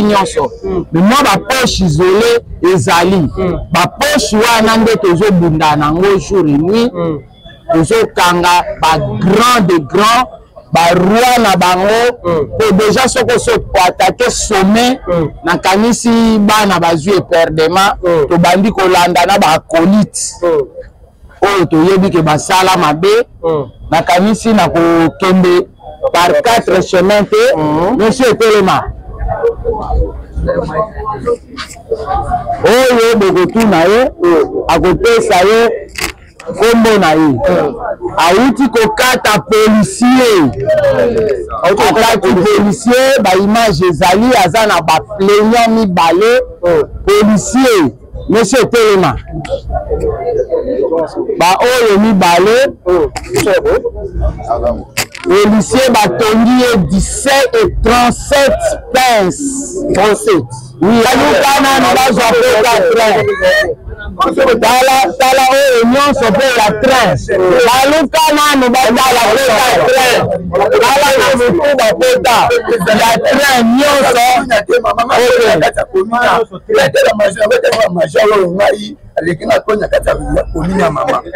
nyonso. Mais moi ba poche isolée ezali. Ba poche wana nde tozo bunda nango jour et nuit. Tozo kanga ba grand de grand ba roi na bango pour déjà soko so attaquer sommet na kanisi bana bazui perdement to bandi ko landa na ba colite. Oh to yebi ke basala mabe na kanisi na ko kembe par 4 chemins te monsieur Telema. Oh yo bogotu na ye akopesa ye kombo na ye auti kokata policier akati policier ba image ezali aza na ba plaignant mibale policier monsieur Telema ba oyo mibale policier batongi ye 17 et 37 pinces 37 oui alukana na bazwa peka train tala oyo nyonso mpe ya train balukana no batala peka train tala na mutu bapeta ya train nyonso les gens qui ont été maman. Tous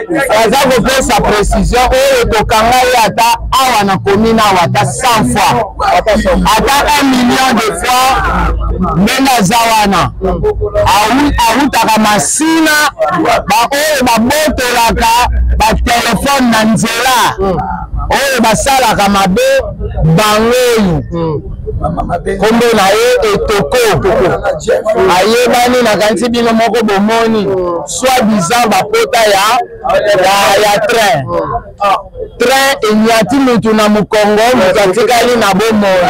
les soldats sa précision, na 100 fois. Ata 1 million de fois, Mena Zawana. Awutaka masina, ba botelaka, ba téléphone na nzela. Oyo basalaka mabe bangoyi kombo na ye etoko ayebani na kanisi bino moko bomoni soit disant bapota ya train enyati mutu na mukongo mutu atikali na bomoi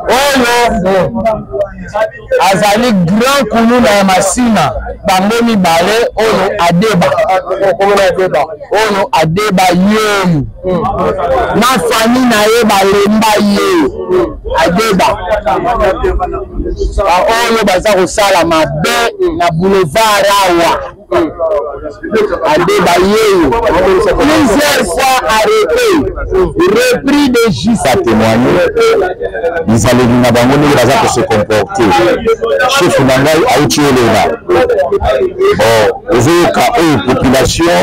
oyo azali grand kunu na masina bango mibale oyo adeba yeyu na fami na ye balemba ye adeba oyo baza kosala mabe na boulevard awa adeba yeyu plusieurs fois arrêté repris de justice à témoigner ils allaient na bango ndenge baza ko se comporter chef na ngai auti elena bon ozoyoka oyo population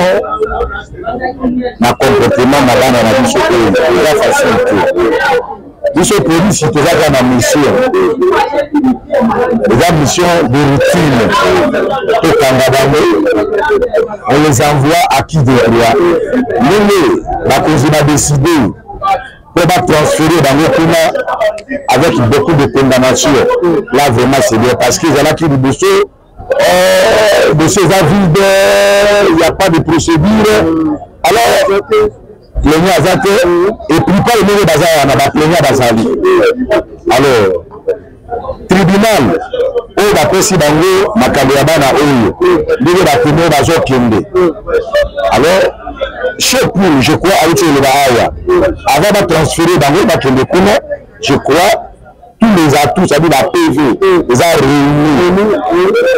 na comportement na bana na biso oyo eza facile te biso police tozaka na mission eza mission de routine tokanga bango on les envoie à qui de droit ndenge bakonzi badécide pour transférer dans le climat avec beaucoup de condamnation. Là, vraiment, c'est bien parce qu'ils ont là qui de ces avis, il n'y a pas de procédure. Alors, les gens et puis pas le même bazar, on a plein bazali. Alors, tribunal, on va passer dans le Makabéabana, on va tenir dans le Kende. Alors, je crois, avant de transférer dans le Kende, je crois, tous les atouts, c'est-à-dire la PV, les a réunis.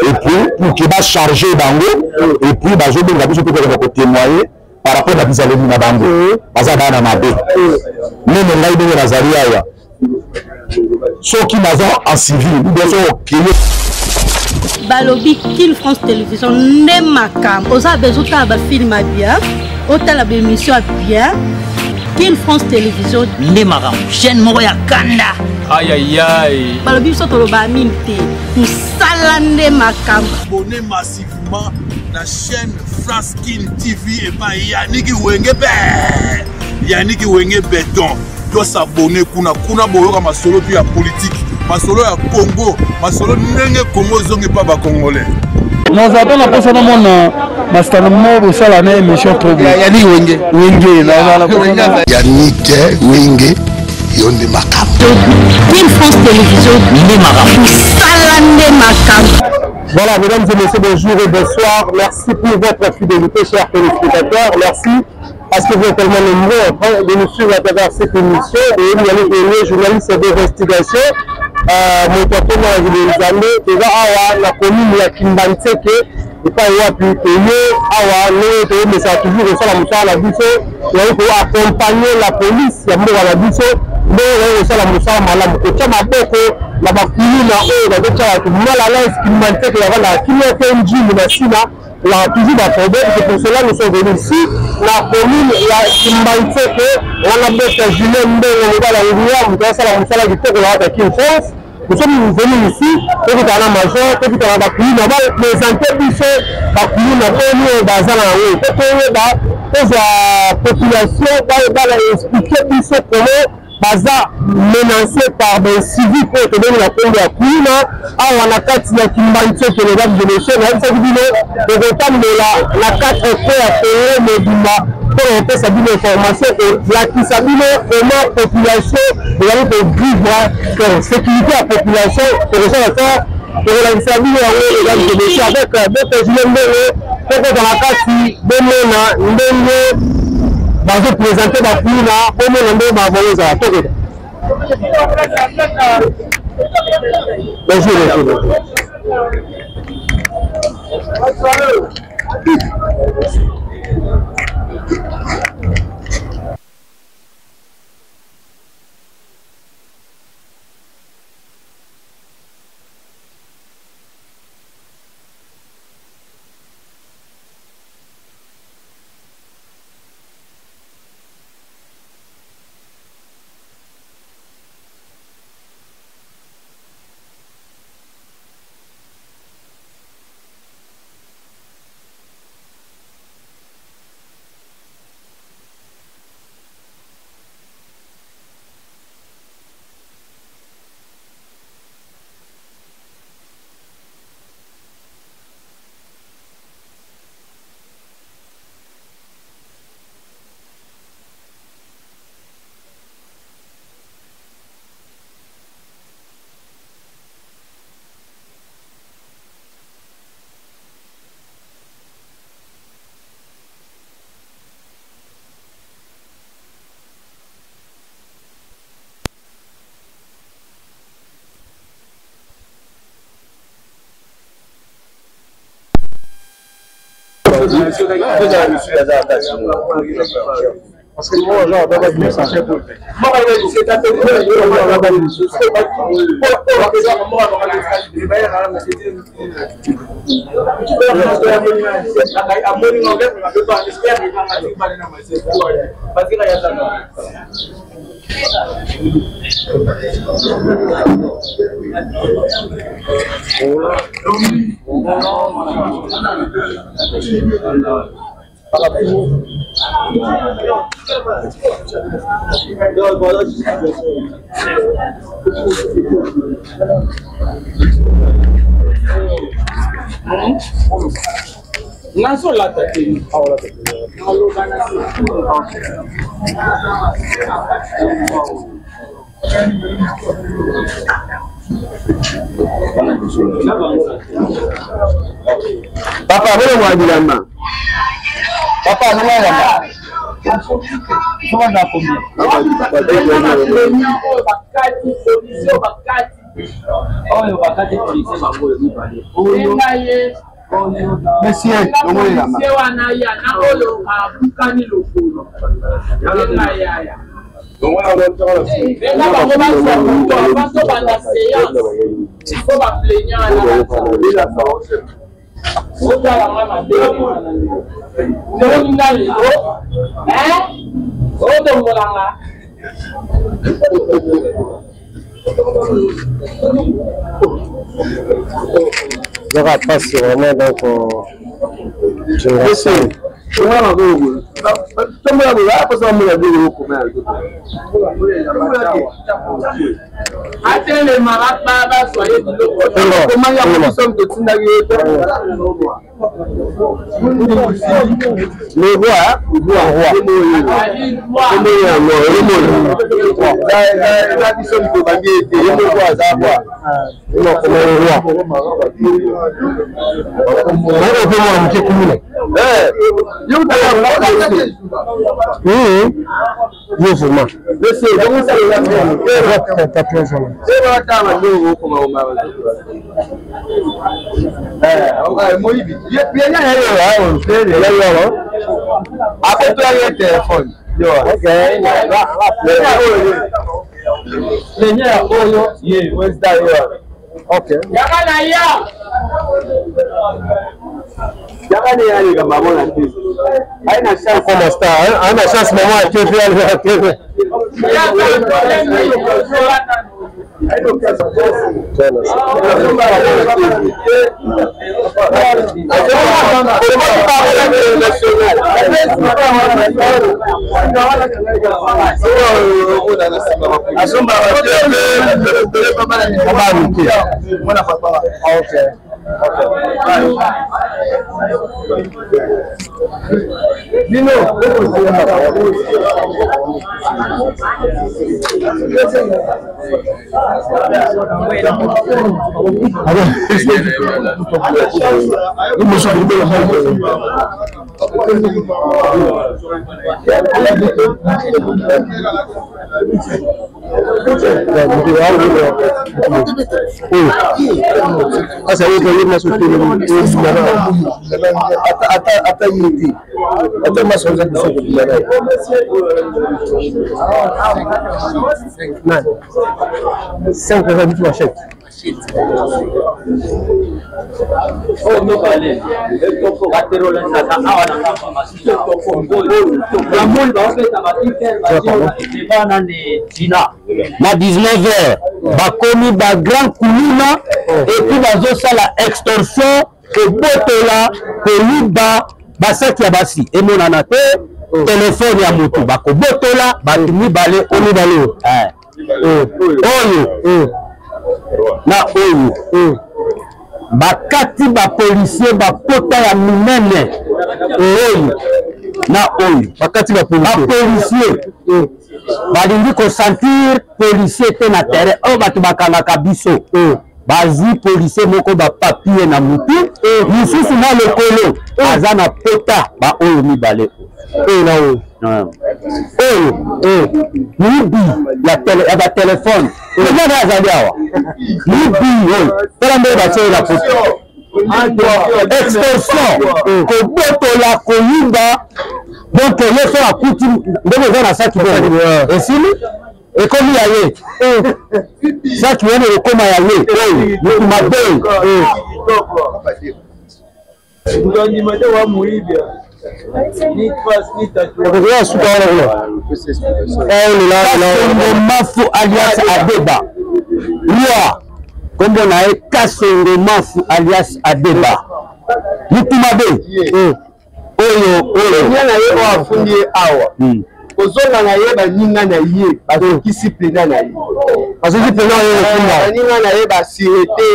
Et puis, pour qu'il va charger dans l'eau, et puis, je vais témoigner par rapport à la mise à l'eau dans l'eau. Parce que dans la baie. Nous, nous avons dit Nazaria. Ceux qui m'ont en civil, nous devons créer. Balobi King France Télévision n'est ma cam. Osa besoin de film bien, autant la émission bien. King France Télévision n'est ma cam. Chaîne Moroya Kanda. Aïe aïe aïe. Balobi so to ba minte. Nous salande ma cam. Abonnez massivement la chaîne France King TV et pas Yannick Wenge Yannick Wenge Béton. Doit s'abonner kuna boyoka masolo puis la politique. Masolo ya Congo, masolo nenge Congo zonge pas ba congolais. Nous avons la personne mon mastermo pour ça la émission trop Yannick Wenge Yannick Wenge yonde makam. King France Télévision n'est ma cam. Salande ma cam. Voilà, mesdames et messieurs, bonjour et bonsoir. Merci pour votre fidélité, chers téléspectateurs. Merci parce que vous tellement nombreux de nous suivre à travers cette émission. Et nous allons donner journaliste d'investigation. Moto na Nzambe eza awa na commune ya Kimbanteke epai wapi toye awa leo toyebisa toujours kosala mosala na biso toyei koaccompagner la police ya mboka na biso nde oyo kosala mosala malamu kotya maboko na bakulu na oyo bazotya bato malalaise Kimbanteke yavanda kimia te njimbu na nsina la toujours des problèmes. C'est pour cela que nous sommes venus ici. La commune, il y a Kimbanteke, on a besoin de Julien Mbele, on va la rivière, on va la moussala du Togo, on va en France. Nous sommes venus ici, pour que la major, pour que la commune, on va présenter plus la commune, on va baser la rue. Pour que la population va expliquer plus comment baza menacé par des civils pour te donner la tombe à Kouna. On a 4 Kimbanteke, les dames de l'échelle, on a dit que la 4 fois à payer, mais pour faire sa information la qui s'habille comment population de vivre sécurité à la population pour les gens pour la s'habille avec d'autres jeunes pour que dans la carte de mona va présenter la Kouna pour nous va voler à tout. Bonjour. Parce que moi, genre, dans la vie, ça fait pour Naso la tête. Papa, vous m'avez dit la main. Papa, vous m'avez dit la main. Comment ça Monsieur, comment il je repasse vraiment donc je reçois. Le roi. Après toi, il y a un téléphone. Na 19h, bakomi ba grand kulina et puis bazosala extorsion ke botola koliba basaki ya basi emonana te telefone ya moto bakobotola batu mibale omibale oyo na oyo bakati bapolisier bapota ya minene oyo na oyo bakati bapolisier balingi kosentir policier te na terrain oyo bato bakangaka biso bazwi policier moko bapapie na mutu misusu na lokolo aza na pota ba oyo mibale oyo na oyo mibi ya batelefone ezana azali awa mibi oyo tala nde batie la pota extorsion kobotola koyiba donc ye so akuti ndenge eza na saki bongo esili ekomi ya ye saki wana ekoma ya ye oyo mutu mabe Kasongo Mafu alias Adeba Lua kombo na ye Kasongo Mafu alias Adeba mutu mabe oyo nyana ye wa fundi awa ozonga na ye baninga na ye bazokisi plena na ye bazokisi plena ye baninga na ye basirete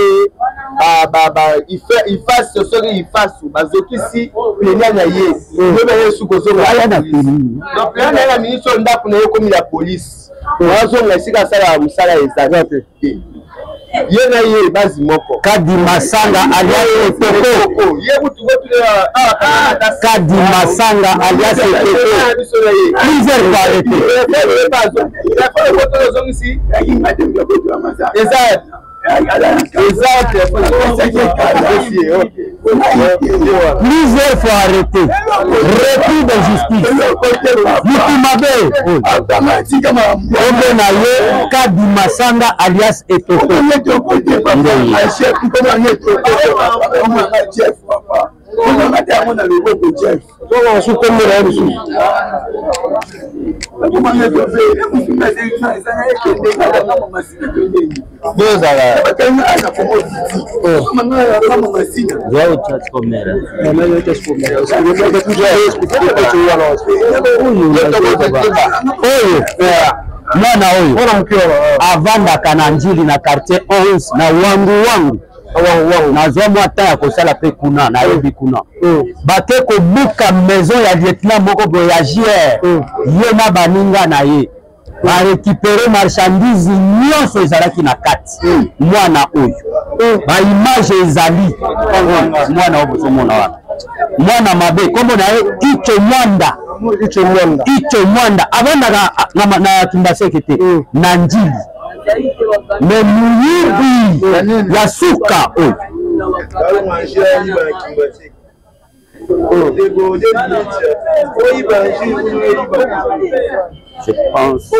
ifasi soki ifasu bazokisi plena na ye yoba yesu kozonga aya na peni donc plena na ye na ministre ndako na ye komi la police wazonga esika asala mosala ezala te ye na ye bazi moko Kadi Masanga alias Etoko Kadi Masanga alias Etoko plusieurs fois arrêté plusieurs fois arrêté repris de justice Mutumabe Obenaye Kadi Masanga alias Etoko mwana oyo avandaka na njili na quartier 11 na wangu nazwa mwa ta ya kosala pe kuna na yebi kuna bake kobuka maison ya lieutenant moko voyageur ye na baninga na ye ba récupérer marchandise nyonso ezalaki na kati mwana oyo ba image ezali mwana oyo bozomona wana mwana mabe kombo na ye Icho Mwanda abandaka na Kimbaseke te na njili me muyibi ya suka oyo je pense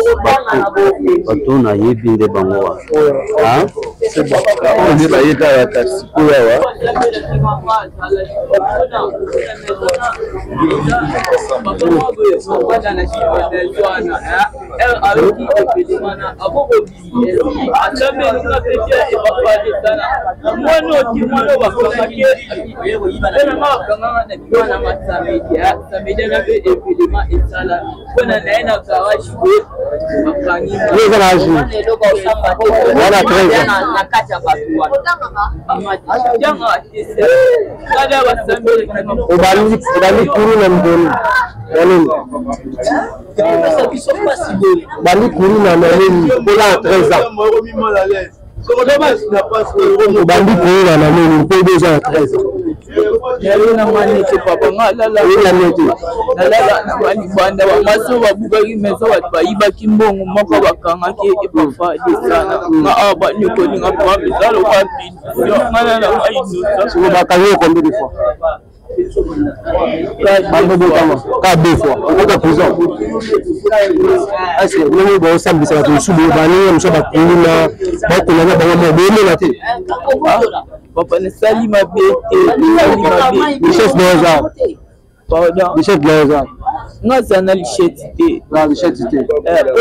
bato na yebi nde bango wa nde bayeka ya taxi oyo awa bali kuru na nani pola 13 ans bandi kuru na nani po 2 ans 13 ans yalina mani te papa ngalala na bani banda wa maso babukaki mesa watu bayibaki mbongo moko bakangaki epafa desana na aba ni ko ninga pa bizalo wapi ngana na ainusa so bakayo combien de fois pas 2 fois on est prison est-ce que nous bon ça bisa tu subu bani mso bakuna bakuna ba mo bele na te papa ne sali mabete chef d'État pardon chef d'État ngazana lisheti la lisheti te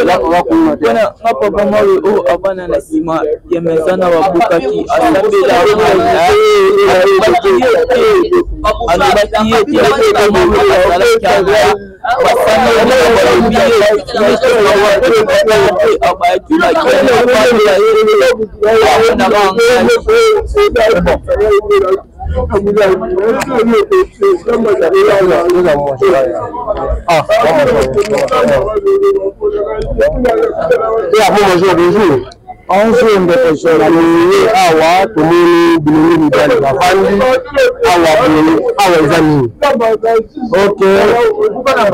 la wakuna te na papa mawe o abana na sima ya mezana wabukaki asabela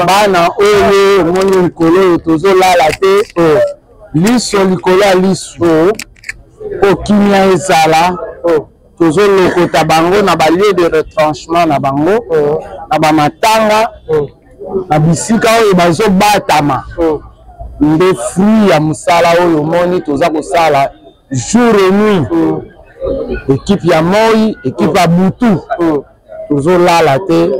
bana oyo moni likolo tozolala te liso likolo ya liso okimia ezala tozolokota bango na balie de retranchement na bango na bamatanga na bisika oyo bazobatama nde fruit ya mosala oyo moni toza kosala jour et nuit équipe ya moi équipe ya butu tozolala te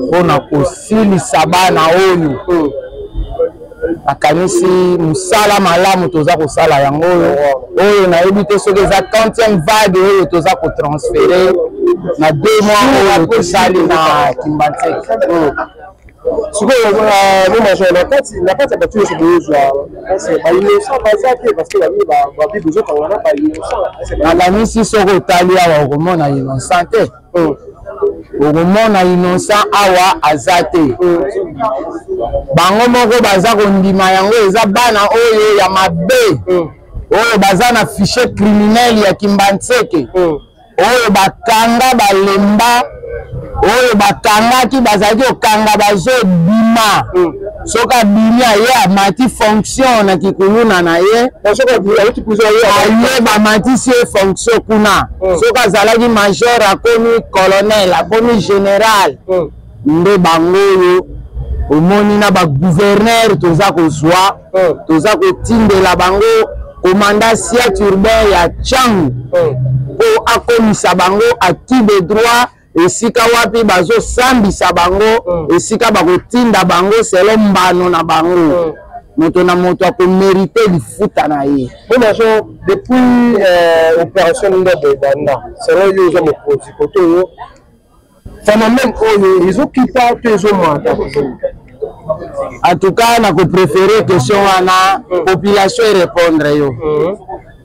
mpona kosilisa bana oyo akanisi musala malamu toza kosala yango oyo nayebi te soki eza 30e vague oyo toza kotransfere na 2 mois oyo tosali na Kimbantseke sikoyo nomajor na kati ya bato nyonso boyozwa bainocent baza te parce que babi bozokangana bainocent nakanisi soki otali awa okomona innocent te okomona innocent awa aza te bango moko baza kondima yango eza bana oyo ya mabe oyo baza na fichier criminel ya Kimbantseke oyo bakanga balemba oyo bakangaki bazalaki okanga bazobima soki abimi aye amati fonction na kikuluna na ye aye bamatisi ye fonction kuna soki azalaki major akomi colonel akomi général nde bango oyo omoni na bagouverneur toza kozwa toza kotindela bango commandant Siat urbain ya Tchangu po akomisa bango acquis de droit esika wapi bazosambisa bango esika bakotinda bango selo mbano na bango moto na moto akomérite lifuta na ye bonjour depuis opération Ndobo Banda selo yo zo mokozi koto yo phénomène oyo ezokita to ezomata en tout cas na ko préférer question wana population répondre yo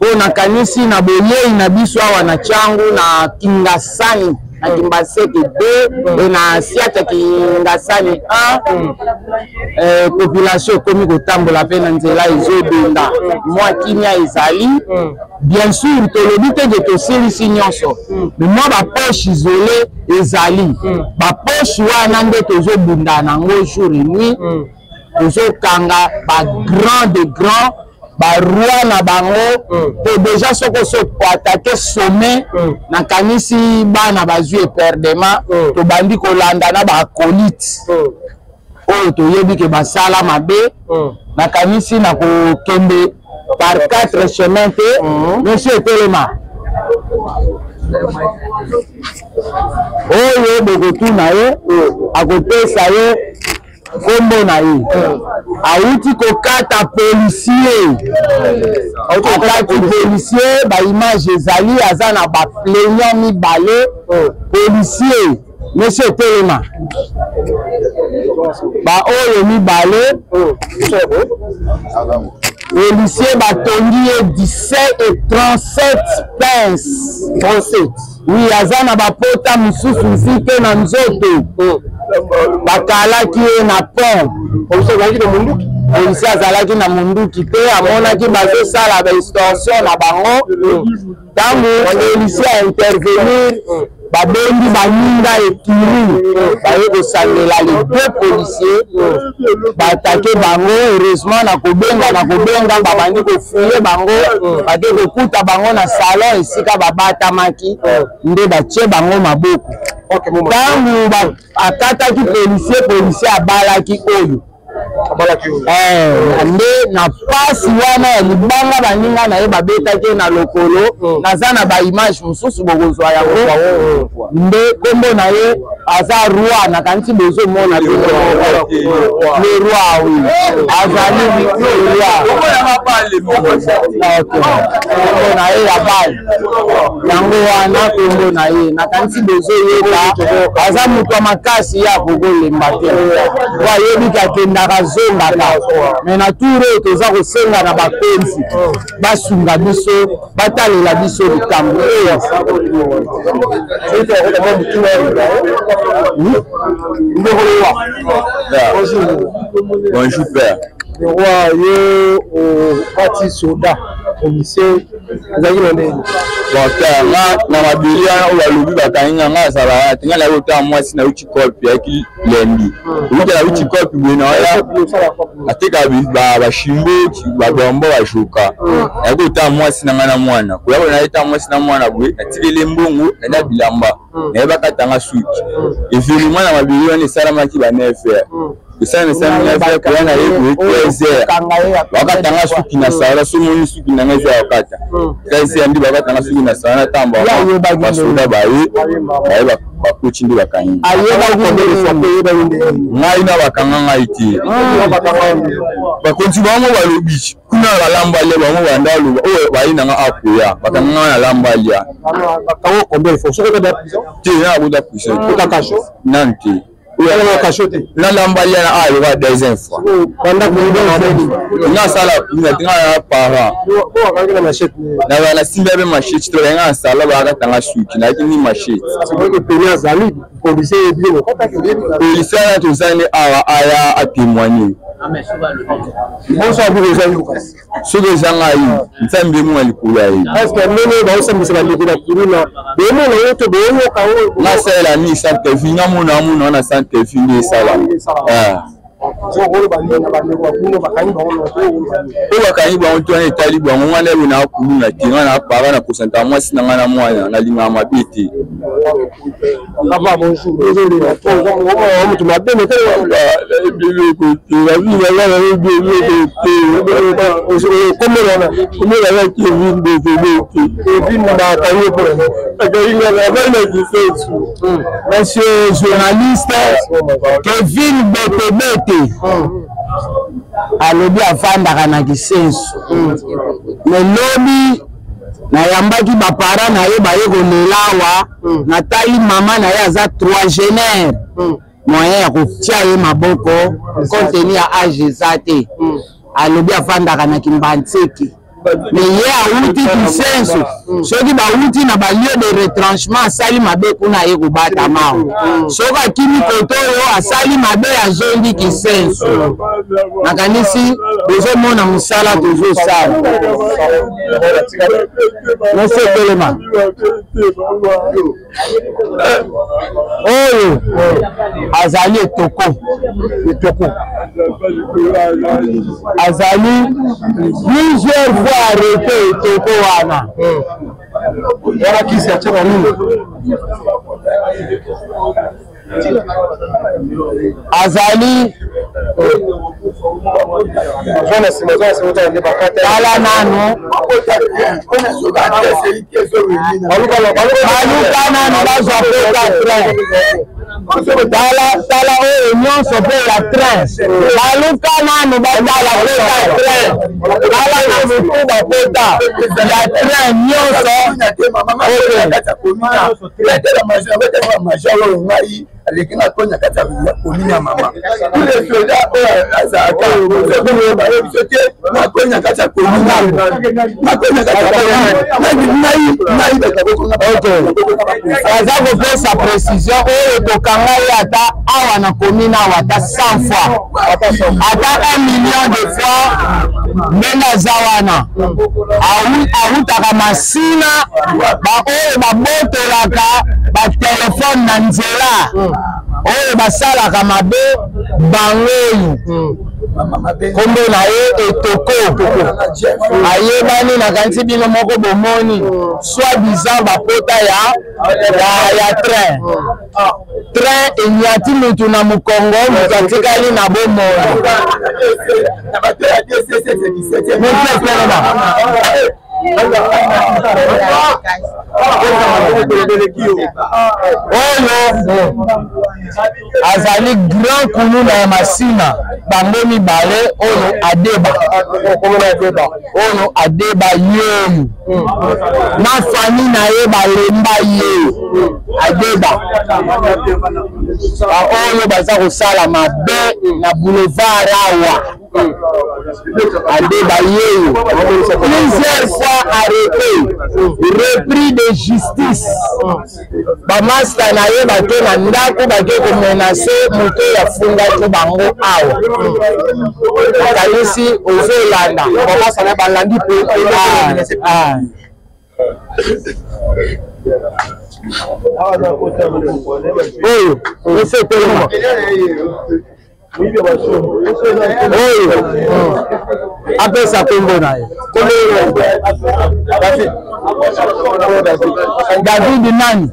po na kanisi na boyei na biso awa na Tchangu na Kingasani na Kimbaseke 2 et na Siata Kingasani 1 population komi kotambola pe na nzela ezobenda moi kimia ezali bien sûr tolobi te de tosilisi nyonso mais moi ba poche isolée ezali ba poche wana nde tozobunda nango jour et nuit tozokanga ba grand de grand ba roi na bango to déjà soko so attaquer sommet na kanisi bana bazui perdement to bandi kolanda na ba acolyte oyo toyebi ke basala mabe na kanisi na kokende par 4 chemins te monsieur Telema oyo bokotuna ye akopesa ye kombo na ye auti kokata policier akati policier ba image ezali aza na ba plaignant mibale policier monsieur Telema ba oyo mibale policier batongi ye 17 et 37 pince 37 oui aza na bapota mosusu nzike na nzoto bakalaki ye na pont policier azalaki na munduki te amonaki bazosala baextorsion na bango ntango policier aintervenir babendi baninga ekiri baye kosangela les deux policiers batake bango heureusement na kobenga babandi kofuye bango bade kokuta bango na salon esika babatamaki nde batie bango maboko ntango akataki policier abalaki oyo nde na pasi wana ya libanga baninga na ye babetaki na lokolo naza na baimage mosusu bokozwa yango nde kombo na ye aza roi nakanisi bozomona le roi oui azali kombo na ye ya bale yango wana kombo na ye nakanisi bozoyeba aza moto makasi ya kokolemba te wayebi kakendaka zongaka mais na tour oyo toza kosenga na bakonzi basunga biso batalela biso likambo oyo bonjour père le roi yo au parti soldat policier ezalaki na ndeni bon père na mabili wana oyo balobi bakaninga nga azala tinga na yota mwasi na uchi kopi yaki lendi uja na uchi kopi bwena oya ateka bashimbo babombo bashuka yakota mwasi na ngana mwana kuyabo na yeta mwasi na mwana bwe atikele mbongo na bilamba na bakatanga suki evili mwana mabili wana esalamaki ba nefe esana sana kwa na yebo kweze wakatanga suki na sala somoni suki na ngezo wakata kaisi andi bakatanga suki na sala tamba basuda baye bakuchi ndi bakanyi ayeba kondele ngai na bakanga ngaiti bakonzi bamo balobi kuna balamba le bamo bandalo oyo bayina nga akuya bakanga na lamba lia bakawo kondele fo soko da prison ti na boda prison ko kasho nanti la cachote la lambalia a eu deuxième fois pendant que na sala na tinga para na machete na wala simba be machete to nga sala ba ka tanga suki na kini machete c'est que penia zali policier bien policier na to zane aya a témoigner bonsoir vous les amis ce que zanga yi ntambe mu alikula yi est-ce que nene ba usambisa ba likula kuruna bemo na yoto bemo kawo na sala ni sa te vinga mu na sa te fini sala bakanyi bango to na etali bango wana ebe na akulu na tinga na para na kosanta mwasi na ngana mwana na linga mabete monsieur journaliste Kevin Betebete alobi afandaka na kisenso melobi nayambaki bapara na ye baye kolelawa natali mama na ye aza troisiénaire moyen ya kotia ye maboko konteni ya age eza te alobi afandaka na Kimbantseki mais ye auti kisenso soki bauti na balie de retranchement asali mabe kuna ye kobata mao soki akimi koto oyo asali mabe azondi kisenso nakanisi tozomona mosala tozosala nosetelema oyo azali etoko azali plusieurs fois arrêté etoko wana wana kisi achaka nini azali tala nano baluka nano bazwa peta train tala oyo nyonso mpe ya train baluka nano batala peta train tala na motu bapeta ya train nyonso aleki na konya kati ya komini ya mama tous les soldats azalaka biso te na konya kati ya komini na konya kati ya aza kopesa précision oyo tokanga ye ata awa na komini awa ata 100 fois ata 1 million de fois ndenge aza wana awutaka masina baoyo babotolaka batelefone na nzela oyo basalaka mabe bangoyi kombo na ye etoko ayebani nakanisi bino moko bomoni soit disant bapota ya train enyati mutu na mokongo mutu atikali na bomoi oyo azali grand kuluna ya masina bango mibale oyo adeba yeyu na fami na ye balemba ye adeba oyo baza kosala mabe na boulevard awa adeba yeyu plusieurs fois arrêté repris de justice bamasta na ye bake na ndako bake komenase moto yafungaki bango awa okanisi ozolanda bamasta na balandi mpe oyo esetelema oyo apesa kombo na ye David nani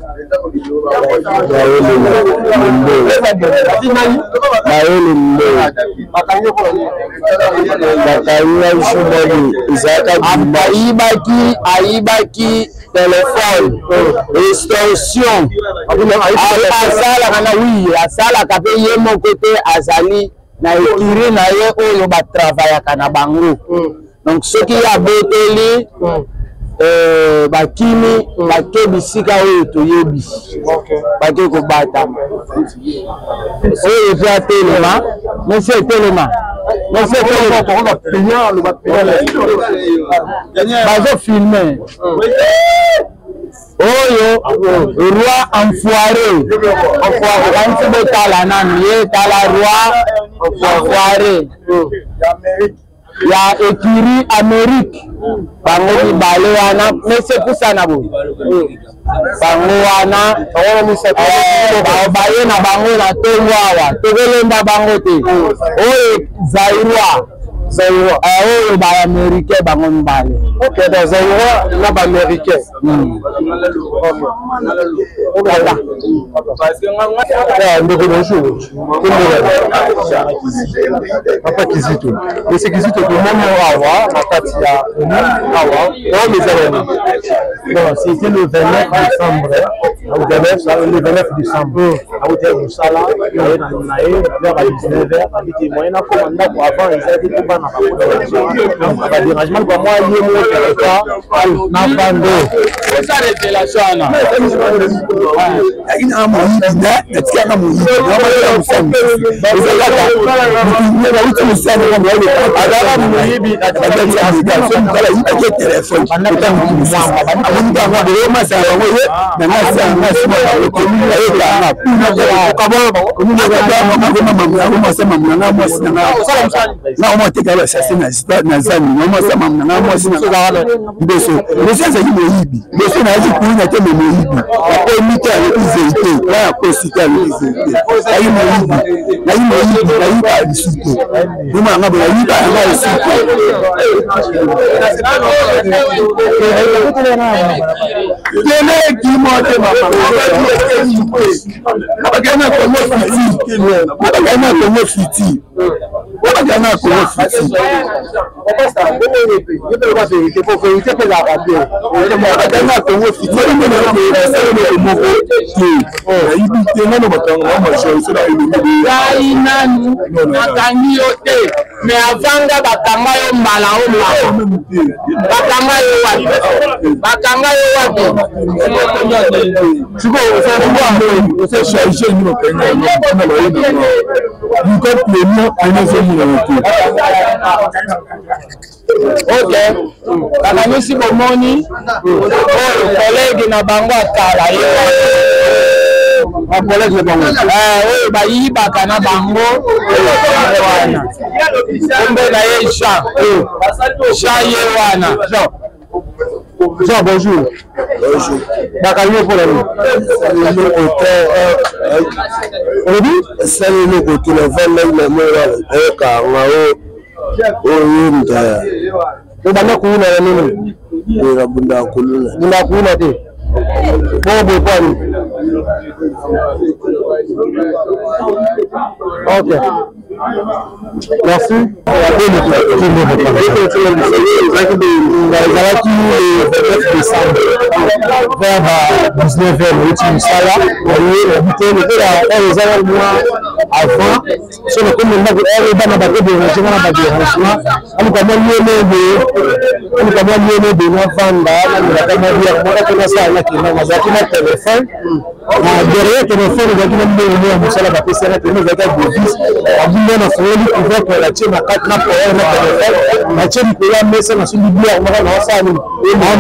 ayibaki téléphone extorsion asalaka na wi asalaka mpe ye moko te azali na ekiri na ye oyo batravayaka na bango donc soki aboteli bakimi bake bisika oyo toyebi bake kobata oyo epe atelema monsieur etelema bazo filme oyo roi enfoiré kanisi botala nanu ye tala roi enfoiré ya ekiri Amérique bango mibale wana mese kusana bo bango wana baye na bango na tongo awa tokolemba bango te oyo Zaïrois oyo ba-américain bango mibale Zaïrois na ba-américain ndeko bonjour papa Kizito ese Kizito tomoni awa na kati ya awa oyo mezalani bon c'était le 29 décembre le 29 décembre awuti musala na ye vers 19h abiti moyen na komanda avant ezalaki dérangement pour moi na bando ça révélation na ina moyibina natika na moyibina adala moyibi téléphone mais avant de bakanga yo mbala o bakanga yo wapi siko ça charger ni ko na ni ko premier année ni ok kana misi bomoni collègue na bango akala yo collègue na bango ba yibaka na bango wana kombe na ye cha ye wana Jean, bonjour. Bonjour. Bakaliyo pour nous. Salut le côté le 29 le mois ka ngao oyinda. Bana kuuna nini? Ni bunda kuluna. Bunda kuuna te. Bobo kwani. OK. Merci. Vers 19h, avant, sur le commandement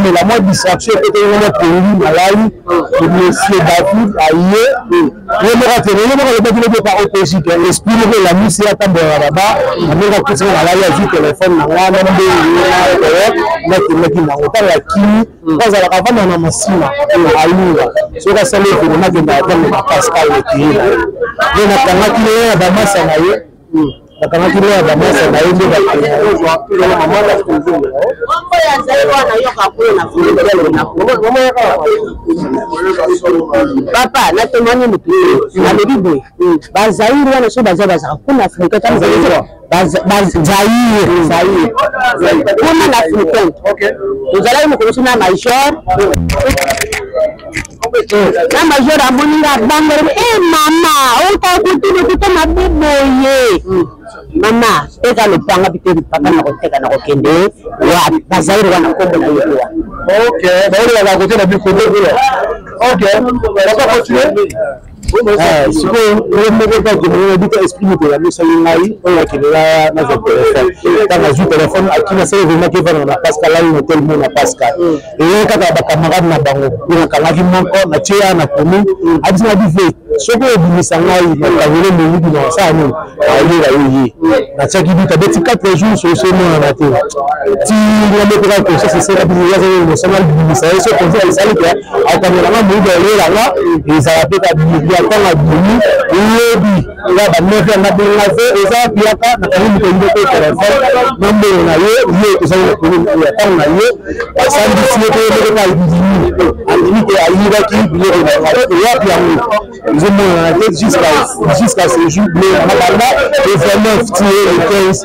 de la mode distraction peut-être pour lui malade de monsieur David aïe le par opposition l'esprit de la mission à tambour là-bas on va couper la live du téléphone là la qui pas à la avant dans la machine aïe sur la salle pour on a de Pascal qui est on a qui est dans ma salle kama kile ya bamasa na yeye papa na tomani mtu na bibi bazairi wana sio bazaza kuna Afrika kama bazairi kuna na Afrika okay uzalai mkono na major na major amoninga bangere mama utakutini kutama biboye mama eka lupanga biteri paka na koteka na kokende wa bazairi wana kombo na yewa okay bauli la koteka bikondo bila okay baba continue siko remeko ka kimwe bita explique ko ya misa ngai oya kinela na za téléphone kama zu téléphone akina sasa vema ke na Pascal ali hotel mo na Pascal et kaka ba camarade na bango kuna kala ki moko na tia na komi adina bife soko ebimisa ngai na kawele mo libi na sana ali la yi na chaki bita beti 4 jours sur ce mois na te ti ngombe ko ko ça c'est la biya za mo sama bimisa eso ko za isali ka akamela ma mo ba le la et ça va peut-être kama bini yebi ya ba mefe na binga fe eza piaka na karibu ko ndo ko telefone mambo na ye ko sayo ko ni ya tanga ye asandi siye ko ndo ka bini andini ko ayiba ki biye ko na ya pia mu zomo na tête jusqu'à ce jour blé na banda et vraiment tirer le 15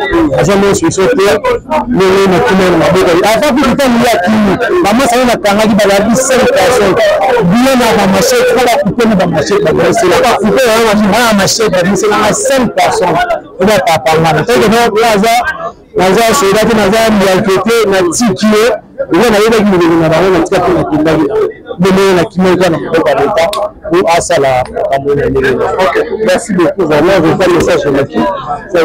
jamais sur ce terre le na kuma na boko afa ku tani ya ki mama sayo na kanga ki ba ya 5 personnes bien na ba marché ko ba ku tani ba marché ba c'est la partie on a marché c'est la 5 personnes on a pas parlé donc là naza soda te naza maltraité na tiki on a eu des na bango na tika na kindaki de na kimeka na mboka d'État pour asala kamona ndenge. OK, merci beaucoup. Vraiment je fais le message là qui ça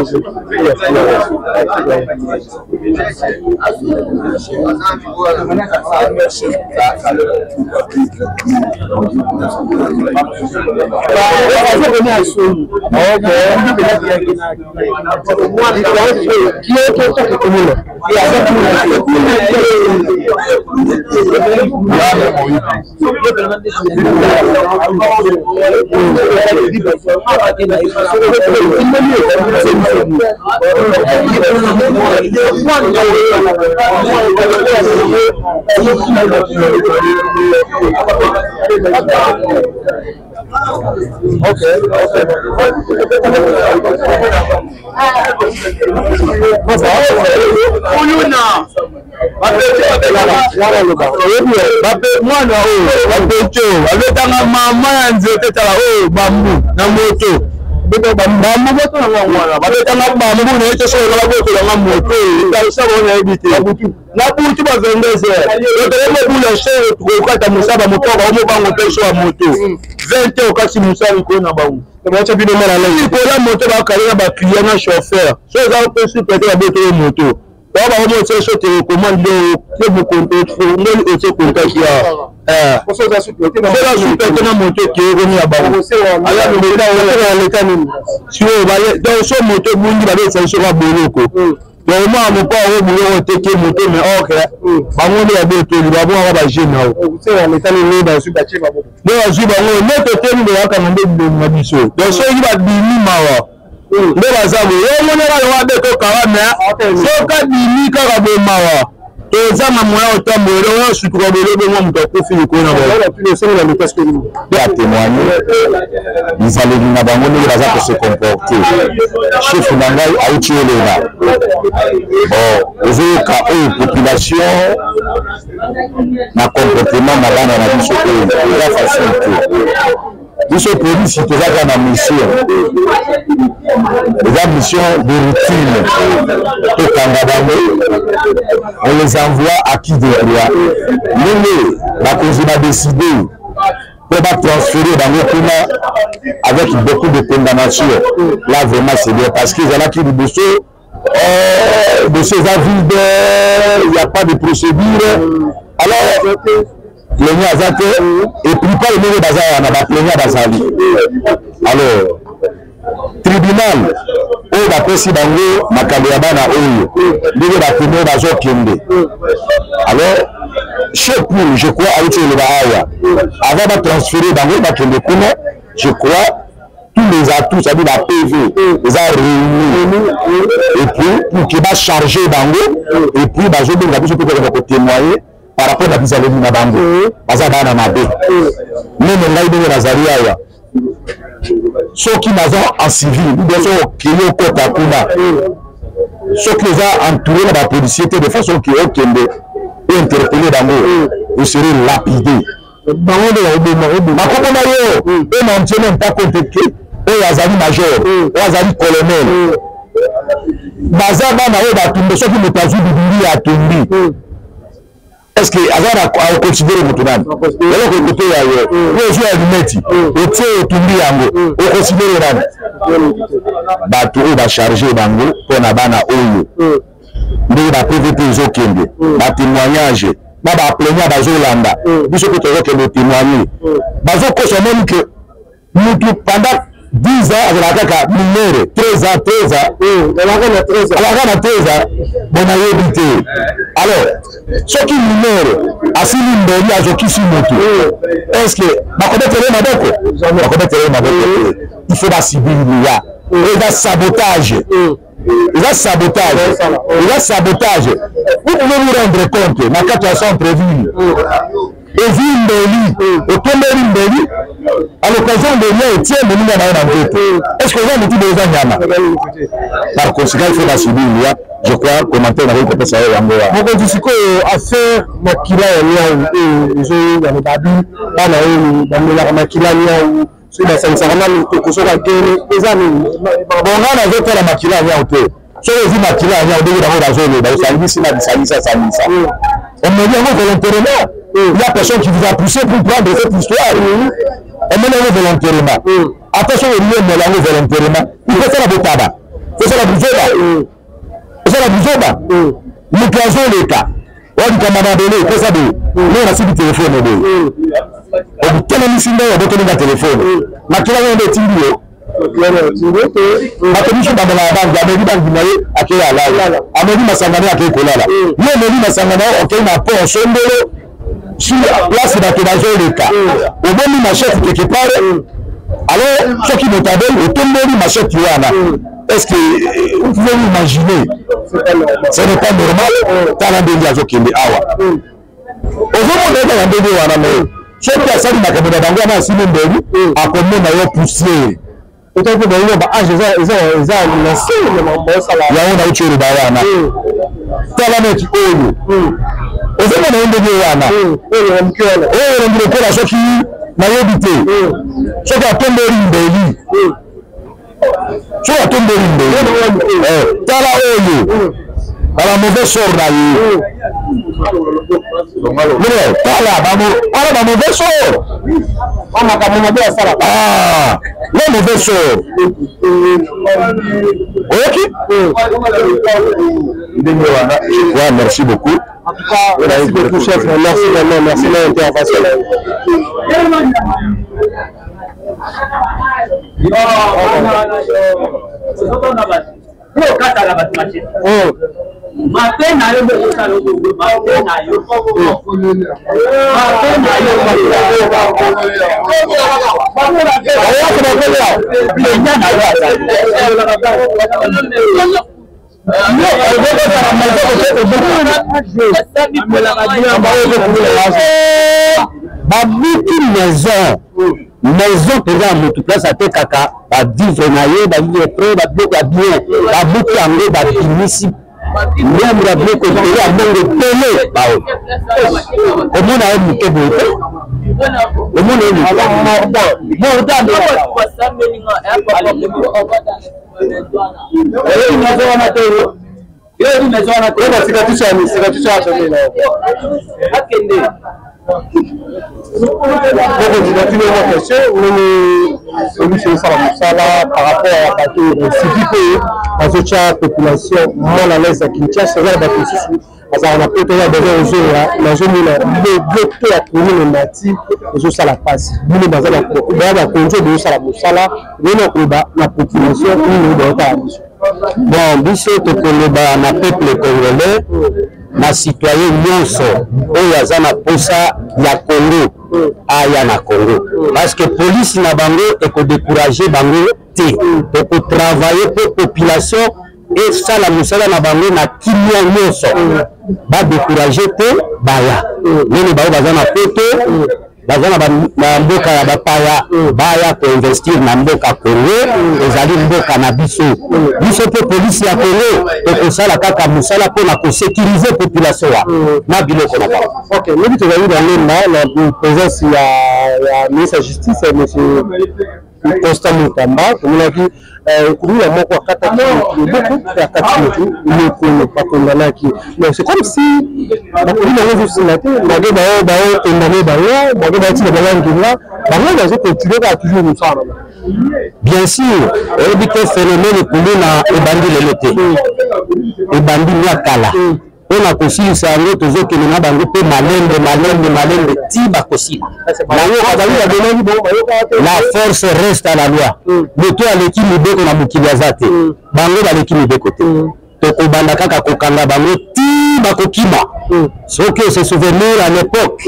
on les envoie à qui de droit. Nous, la cause a décidé pour transférer dans le climat avec beaucoup de condamnation. Là, vraiment, c'est bien parce qu'ils ont acquis du dossier. De ces avis, il n'y a pas de procédure. Alors, les Niazate, et puis pas le même bazar, on a plénière bazali. Alors, tribunal, on va passer dans le Makabéabana, on va tenir dans le Kende. Alors, chez pour, je crois, avec le Bahaya, avant de transférer dans le Kende, je crois, tous les atouts, c'est-à-dire la PV, les a réunis. Et puis, pour qu'il va charger dans le, et puis, je vais témoigner par rapport à la mise à l'église de Bango. Parce que dans ma baie. Nous, nous avons la Zaria. Ceux qui n'ont en civil, nous devons créer au côté à Kuna. Ceux qui ont entouré la policier de façon qui est interpellé dans le, vous serez lapidés. Bango de la Mario, et non, même pas contacté, et Azali major, et Azali colonel. Bazaba n'a pas tombé, ceux qui n'ont pas vu de à tomber. Est-ce que Azara a considéré le tournant? Alors que côté ailleurs, vous jouez à l'humetti, et tu es tombé en haut, vous considérez là. Bateau va charger Bango pour la bana Oyo. Mais la PVP is ok. La témoignage, la plaignant Bazolanda, vous savez que le témoigner. Bazo Kosomon que nous pendant 10 ans, avec la caca, mineur, 13 ans, on a 13 ans, on a évité. Alors, ceux qui mineur, à Silimbe, à Zokisi Moto, est-ce que, il faut la civile, il y a sabotage. Il y a sabotage. Vous pouvez vous rendre compte, ma 400 prévue. Et Vimbeli, au Tombeli, à l'occasion de liens, tiens, mais nous avons est-ce que vous avez dit des gens? Par conséquent, il faut la civile, je crois, commenter dans le ça va. Donc, je suis affaire Makila, ils ont dans le Babi, dans la Makila, sur la Saint-Sarama, les amis. Bon, on a fait la Makila, so les imaginez à regarder dans la zone dans salisa on me dit volontairement il y a personne qui vous a poussé pour prendre cette histoire on me dit volontairement attention il y a volontairement il faut faire la botaba il faut faire la buzoba le poison l'état on dit qu'on m'a donné il faut ça de non la suite du téléphone on tellement missionnaire on donne le téléphone maintenant on est tiré Matumishi baba la bangi amedi bangi naye akela la amedi masangana akekola la yo medi masangana okena po sondolo sur place d'attelage le cas au bon ma chef quelque part alors ce qui me tabelle au tomboli ma chef yana est-ce que vous pouvez imaginer ce n'est pas normal tala ndendi azokende awa ozomo ndenda ya ndendi wana me ce qui a sali makambo bango na simi ndeli akomona yo poussière peut-être que dans le âge ils ont lancé le mambo ça là ya ona uchuru bawana tala meti oyo ozema na ndege wana oyo mkela oyo ndikola soki na yobite soki atomboli mbeli soki atomboli mbeli tala oyo ala mauvais sort na ye tala ba mauvais sort on a comme on a dit ça là le mauvais sort ok ouais, merci beaucoup en tout cas merci beaucoup chef merci vraiment merci de l'intervention Mapena yo bosa logo mapena yo maison pour moto place à kaka ba vivre na ye ba vivre près ba bien ba buki ango ba binisi même la bloc de la monde télé bao comment on a eu que bon le monde est par rapport à la population mal à l'aise à Kinshasa, on a peut-être besoin de à trouver le natif aux la passe. Nous la population bon, biso to koloba na peuple congolais na citoyen nyonso oyo aza na posa ya Congo aya na Congo parce que police na bango eko décourager bango te to travailler pour population et ça la musala na bango na kimia nyonso ba décourager te baya nini ba baza na poto bazana na mboka ya bapaya baya ko investir na mboka Congo ezali mboka na biso pe police ya Congo ekosala kaka musala pona ko sécuriser population na biloko na bango. OK, nous tozali dans la présence ya ministre de justice monsieur Constant Mutamba comme on a dit kuri ya moko akata beaucoup ya kati ni pas condamné qui mais c'est comme si on a vu sur la télé ba condamné ba ti ba ngila ba ngila continuer à toujours nous ça bien sûr et bi que phénomène pour na ebandi lelote ebandi ya kala on a aussi ça nous toujours que na bango pe malembe ti ba kosi la force reste à la loi mais toi l'équipe libeko na mukiliazate bango ba l'équipe libeko te to ko banda kaka ko kanga bango ti ba kokima ce que se souvenir à l'époque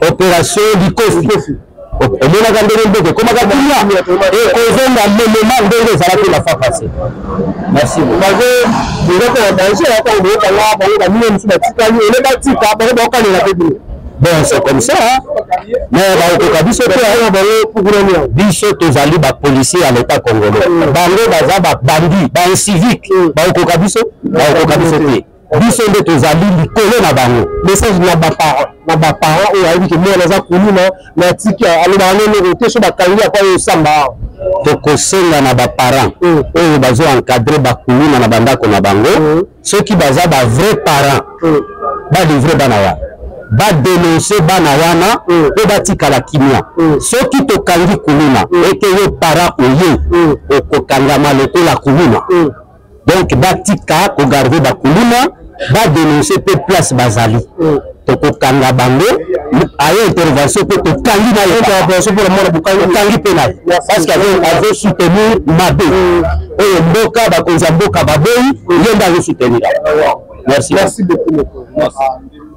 opération Likofi on a gardé le bébé comment ça va et on a le moment de ça la fa passer merci bon c'est comme ça mais biso tozali ba policier à l'état congolais bango baza ba bandi ba civique ba okabiso te biso nde tozali likolo na bango message na ba na ba parents oyo ayebi ke mwana aza kuluna na tiki aloba anene te so bakangi akwa oyo osamba tokosenga na ba parents oyo bazo encadrer bakuluna na bandako na bango soki baza ba vrai parents balivre bana wana badenonse bana wana po batikala kimia soki tokangi kuluna ete yo parent oye okokangama lokola kuluna donc batika kogarde bakuluna badenonse pe place bazali tokokanga bango aye intervention pe tokangi na intervention pour le monde tokangi pe na parce que avait soutenir mabe oyo mboka bakonza mboka baboyi yenda soutenir. Merci beaucoup. Merci.